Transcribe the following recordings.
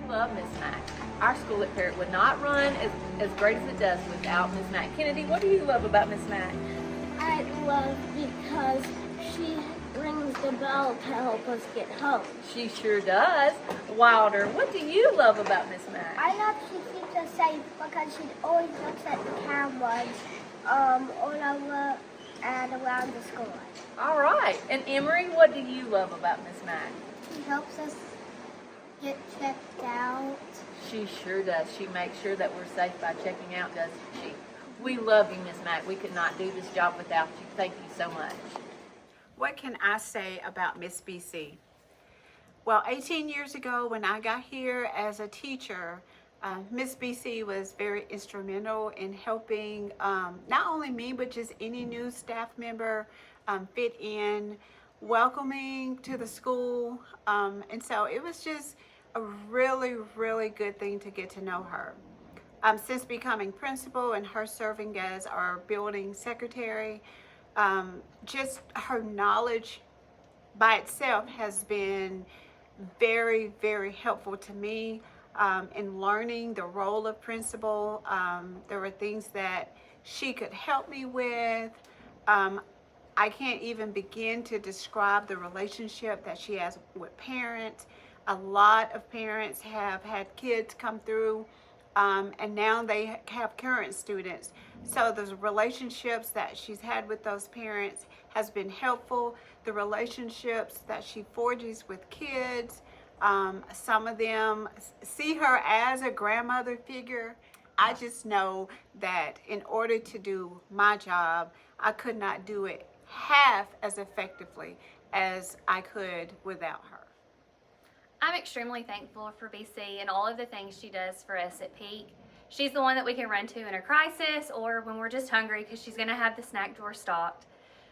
love Miss Mack. Our school at Parrott would not run as great as it does without Miss Mack. Kennedy, what do you love about Miss Mack? I love because she rings the bell to help us get home. She sure does. Wilder, what do you love about Miss Mack? I love she keeps us safe because she always looks at the cameras all over and around the school. All right. And Emery, what do you love about Miss Mack? She helps us get checked out. She sure does. She makes sure that we're safe by checking out, doesn't she? We love you, Miss Mack. We could not do this job without you. Thank you so much. What can I say about Miss BC? Well, 18 years ago when I got here as a teacher, Miss BC was very instrumental in helping not only me, but just any new staff member fit in, welcoming to the school. And so it was just a really, really good thing to get to know her. Since becoming principal and her serving as our building secretary, just her knowledge by itself has been very, very helpful to me in learning the role of principal. There were things that she could help me with. I can't even begin to describe the relationship that she has with parents. A lot of parents have had kids come through and now they have current students. So the relationships that she's had with those parents has been helpful. The relationships that she forges with kids, some of them see her as a grandmother figure. I just know that in order to do my job, I could not do it half as effectively as I could without her. I'm extremely thankful for BC and all of the things she does for us at Peak. She's the one that we can run to in a crisis or when we're just hungry because she's going to have the snack drawer stocked.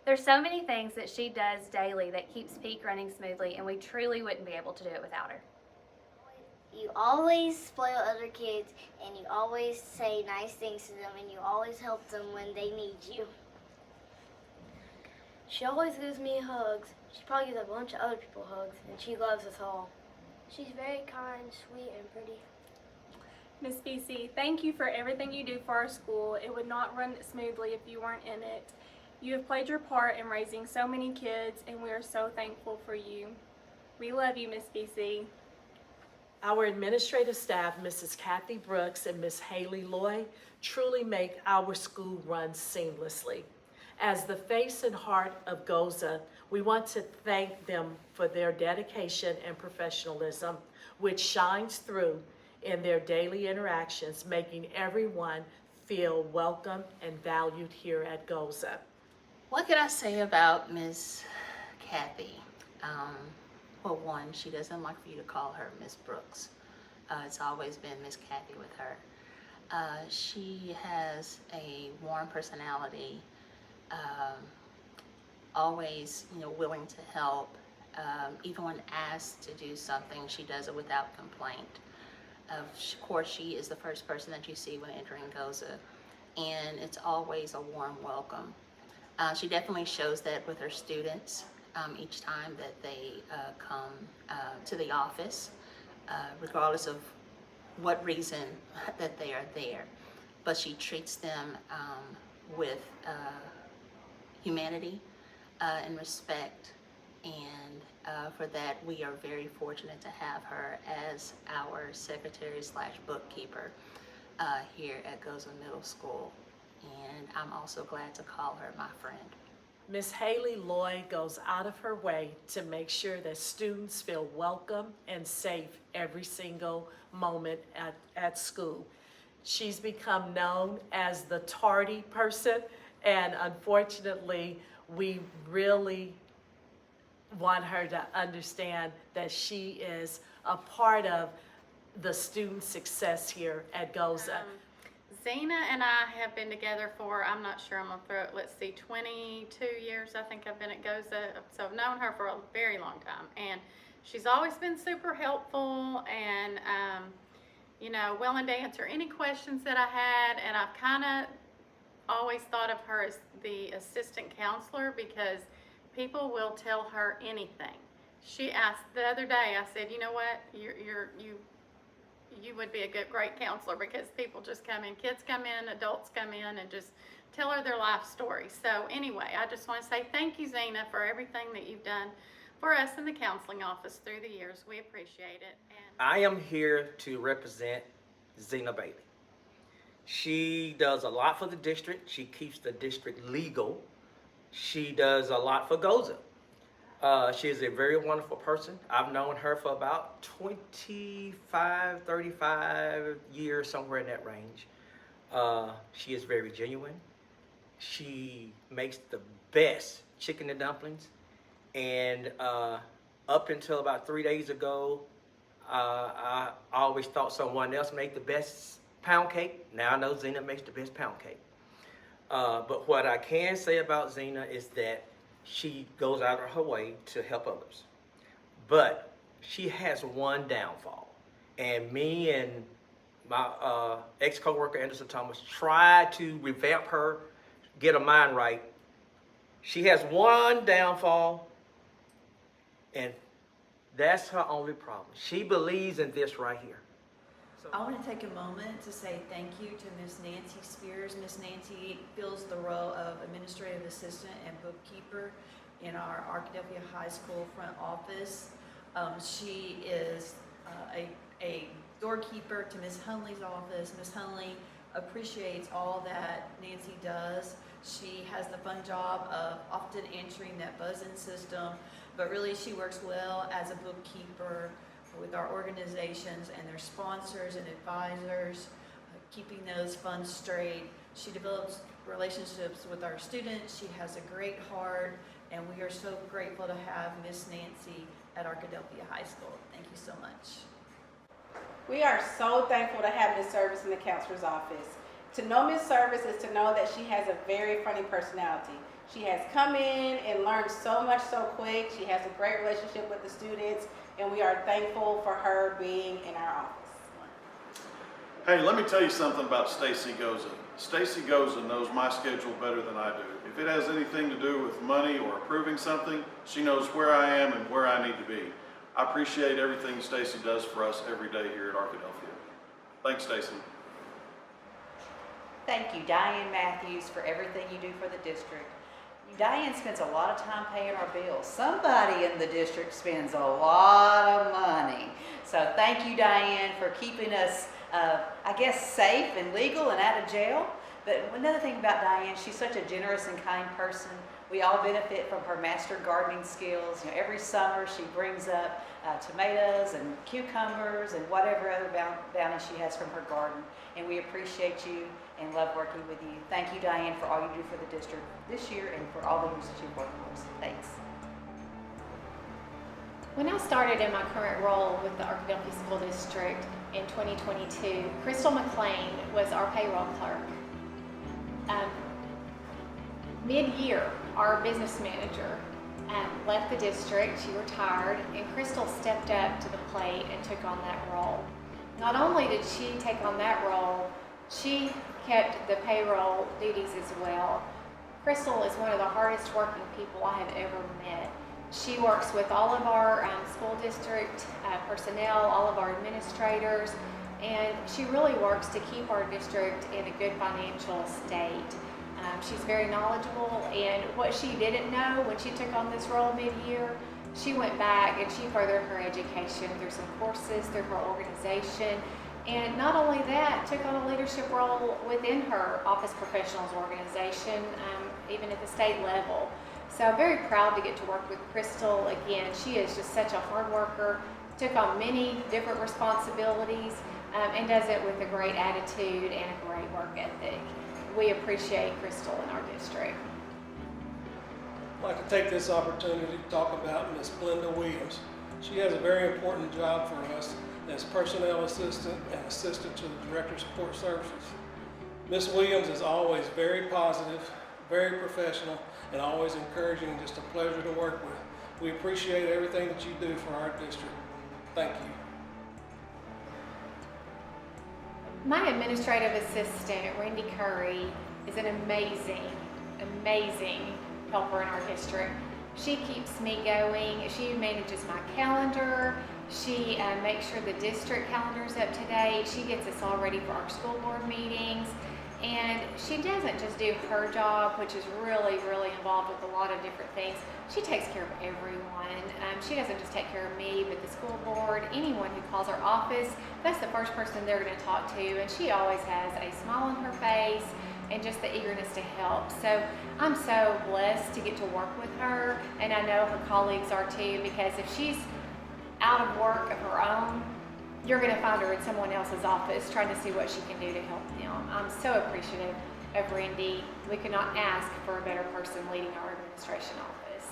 There's so many things that she does daily that keeps Peak running smoothly, and we truly wouldn't be able to do it without her. You always spoil other kids, and you always say nice things to them, and you always help them when they need you. She always gives me hugs. She probably gives a bunch of other people hugs, and she loves us all. She's very kind, sweet, and pretty. Miss BC, thank you for everything you do for our school. It would not run smoothly if you weren't in it. You have played your part in raising so many kids, and we are so thankful for you. We love you, Miss BC. Our administrative staff, Mrs. Kathy Brooks and Miss Haley Loy, truly make our school run seamlessly. As the face and heart of GOZA, we want to thank them for their dedication and professionalism, which shines through in their daily interactions, making everyone feel welcome and valued here at GOZA. What could I say about Miss Kathy? Well, one, she doesn't like for you to call her Miss Brooks. It's always been Miss Kathy with her. She has a warm personality, always, willing to help. Even when asked to do something, she does it without complaint. Of course, she is the first person that you see when entering GOZA, and it's always a warm welcome. She definitely shows that with her students each time that they come to the office, regardless of what reason that they are there. But she treats them with humanity and respect, and for that we are very fortunate to have her as our secretary / bookkeeper here at GOZA Middle School. And I'm also glad to call her my friend. Miss Haley Loy goes out of her way to make sure that students feel welcome and safe every single moment at school. She's become known as the tardy person, and unfortunately, we really want her to understand that she is a part of the student success here at GOZA. Zena and I have been together for, I'm not sure, I'm gonna throw it, let's see, 22 years I think I've been at GOZA, so I've known her for a very long time, and she's always been super helpful and willing to answer any questions that I had, and I've kind of always thought of her as the assistant counselor because people will tell her anything. She asked the other day, I said, you know what, you you would be a great counselor, because people just come in, kids come in, adults come in, and just tell her their life story. So anyway, I just want to say thank you, Zena, for everything that you've done for us in the counseling office through the years. We appreciate it. And I am here to represent Zena Bailey. She does a lot for the district. She keeps the district legal. She does a lot for GOZA. She is a very wonderful person. I've known her for about 25, 35 years, somewhere in that range. She is very genuine. She makes the best chicken and dumplings. And up until about 3 days ago, I always thought someone else made the best pound cake. Now I know Zena makes the best pound cake. But what I can say about Zena is that she goes out of her way to help others. But she has one downfall. And me and my ex-coworker Anderson Thomas tried to revamp her, get her mind right. She has one downfall, and that's her only problem. She believes in this right here. I want to take a moment to say thank you to Miss Nancy Spears. Miss Nancy fills the role of administrative assistant and bookkeeper in our Arkadelphia High School front office. She is a doorkeeper to Miss Hunley's office. Miss Hunley appreciates all that Nancy does. She has the fun job of often answering that buzz-in system, but really she works well as a bookkeeper with our organizations and their sponsors and advisors, keeping those funds straight. She develops relationships with our students. She has a great heart, and we are so grateful to have Miss Nancy at Arkadelphia High School. Thank you so much. We are so thankful to have Miss Service in the counselor's office. To know Miss Service is to know that she has a very funny personality. She has come in and learned so much so quick. She has a great relationship with the students, and we are thankful for her being in our office. Hey, let me tell you something about Stacy Goza. Stacy Goza knows my schedule better than I do. If it has anything to do with money or approving something, she knows where I am and where I need to be. I appreciate everything Stacy does for us every day here at Arkadelphia. Thanks, Stacy. Thank you, Diane Matthews, for everything you do for the district. Diane spends a lot of time paying our bills. Somebody in the district spends a lot of money. So thank you, Diane, for keeping us, I guess, safe and legal and out of jail. But another thing about Diane, she's such a generous and kind person. We all benefit from her master gardening skills. You know, every summer she brings up tomatoes and cucumbers and whatever other bounty she has from her garden. And we appreciate you and love working with you. Thank you, Diane, for all you do for the district this year and for all the years that you've worked with us. Thanks. When I started in my current role with the Arkadelphia School District in 2022, Crystal McLean was our payroll clerk. Mid-year, our business manager left the district. She retired, and Crystal stepped up to the plate and took on that role. Not only did she take on that role, she kept the payroll duties as well. Crystal is one of the hardest working people I have ever met. She works with all of our school district personnel, all of our administrators, and she really works to keep our district in a good financial state. She's very knowledgeable, and what she didn't know when she took on this role mid-year, she went back and she furthered her education through some courses, through her organization, and not only that, took on a leadership role within her Office Professionals organization, even at the state level. So I'm very proud to get to work with Crystal. Again, she is just such a hard worker, took on many different responsibilities, and does it with a great attitude and a great work ethic. We appreciate Crystal in our district. I'd like to take this opportunity to talk about Ms. Glenda Williams. She has a very important job for us as personnel assistant and assistant to the Director of Support Services. Ms. Williams is always very positive, very professional, and always encouraging and just a pleasure to work with. We appreciate everything that you do for our district. Thank you. My administrative assistant, Randy Curry, is an amazing helper in our district. She keeps me going. She manages my calendar. She makes sure the district calendar's up to date. She gets us all ready for our school board meetings. And she doesn't just do her job, which is really, really involved with a lot of different things. She takes care of everyone. She doesn't just take care of me, but the school board, anyone who calls our office, that's the first person they're going to talk to. And she always has a smile on her face and just the eagerness to help. So I'm so blessed to get to work with her, and I know her colleagues are too, because if she's out of work of her own, you're going to find her in someone else's office trying to see what she can do to help them. I'm so appreciative of Randy. We could not ask for a better person leading our administration office.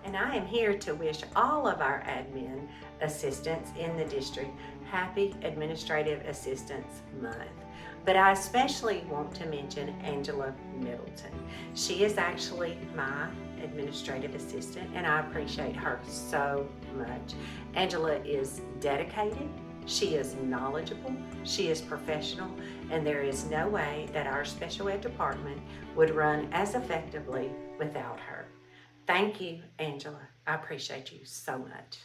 And I am here to wish all of our admin assistants in the district happy Administrative Assistants Month. But I especially want to mention Angela Middleton. She is actually my administrative assistant, and I appreciate her so much. Angela is dedicated, she is knowledgeable, she is professional, and there is no way that our special ed department would run as effectively without her. Thank you, Angela. I appreciate you so much.